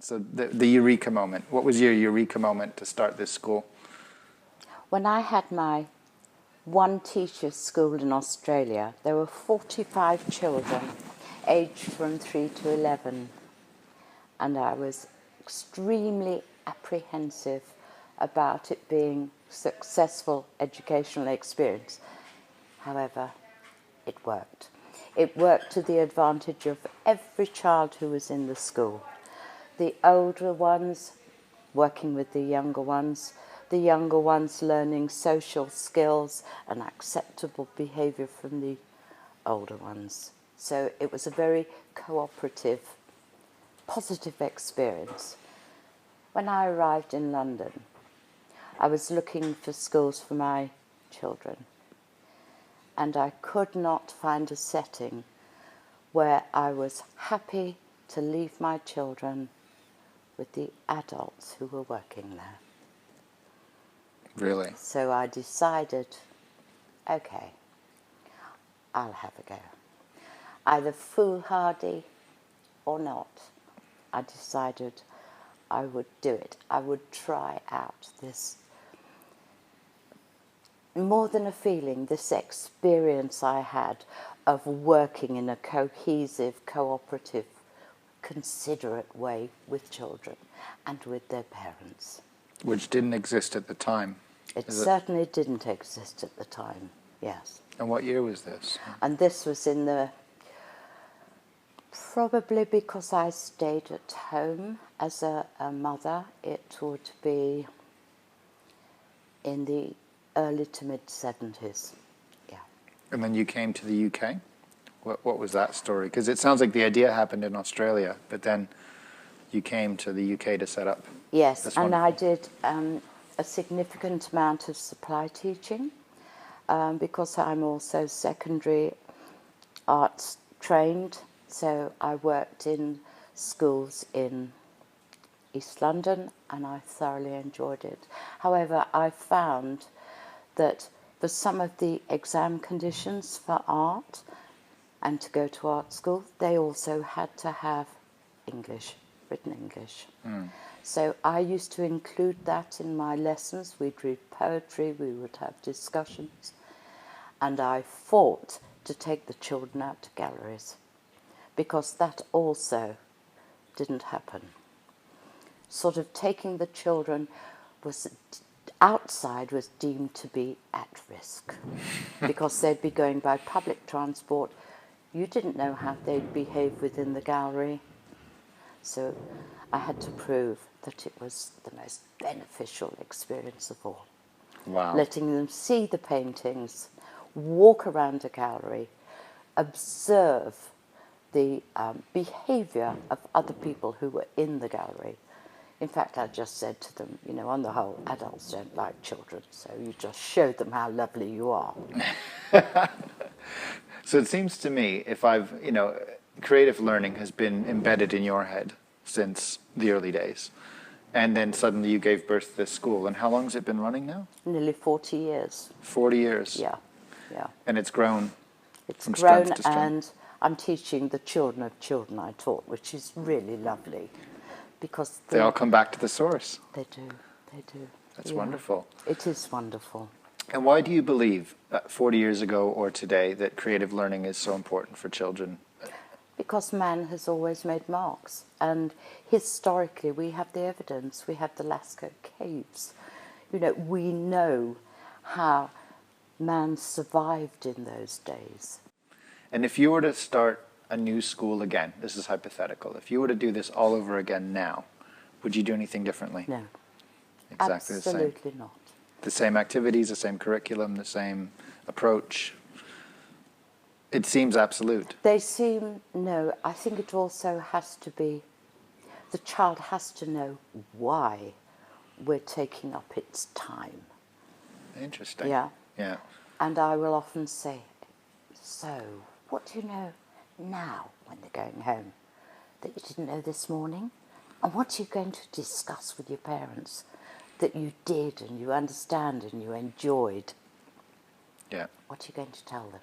So the Eureka moment. What was your Eureka moment to start this school? When I had my one teacher school in Australia, there were 45 children aged from 3 to 11, and I was extremely apprehensive about it being a successful educational experience. However, it worked. It worked to the advantage of every child who was in the school. The older ones working with the younger ones learning social skills and acceptable behaviour from the older ones. So it was a very cooperative, positive experience. When I arrived in London, I was looking for schools for my children, and I could not find a setting where I was happy to leave my children with the adults who were working there. Really? So I decided, okay, I'll have a go. Either foolhardy or not, I decided I would do it. I would try out this, more than a feeling, this experience I had of working in a cohesive, cooperative, considerate way with children and with their parents. Which didn't exist at the time. It certainly didn't exist at the time, yes. And what year was this? And this was in the, probably because I stayed at home as a mother, it would be in the early to mid-70s, yeah. And then you came to the UK? What was that story? Because it sounds like the idea happened in Australia, but then you came to the UK to set up. Yes, and I did a significant amount of supply teaching because I'm also secondary arts trained. So I worked in schools in East London and I thoroughly enjoyed it. However, I found that for some of the exam conditions for art and to go to art school, they also had to have English, written English. So I used to include that in my lessons. We'd read poetry, we would have discussions, and I fought to take the children out to galleries because that also didn't happen. Sort of taking the children was outside was deemed to be at risk because they'd be going by public transport. You didn't know how they'd behave within the gallery. So I had to prove that it was the most beneficial experience of all. Wow. Letting them see the paintings, walk around a gallery, observe the behaviour of other people who were in the gallery. In fact, I just said to them, you know, on the whole, adults don't like children, so you just show them how lovely you are. So it seems to me, if creative learning has been embedded in your head since the early days, and then suddenly you gave birth to this school. And how long has it been running now? Nearly 40 years. 40 years? Yeah, yeah. And it's grown It's from grown, strength to strength. and I'm teaching the children of children I taught, which is really lovely. Because they all come back to the source. They do, they do. That's wonderful. It is wonderful. And why do you believe, 40 years ago or today, that creative learning is so important for children? Because man has always made marks. And historically, we have the evidence. We have the Lascaux caves. You know, we know how man survived in those days. And if you were to start a new school again, this is hypothetical, if you were to do this all over again now, would you do anything differently? No. Exactly the same? Absolutely not. The same activities, the same curriculum, the same approach? It seems absolute. They seem, no, I think it also has to be, the child has to know why we're taking up its time. Interesting. Yeah. Yeah. And I will often say, so, what do you know now when they're going home that you didn't know this morning? And what are you going to discuss with your parents that you did and you understand and you enjoyed? Yeah. What are you going to tell them?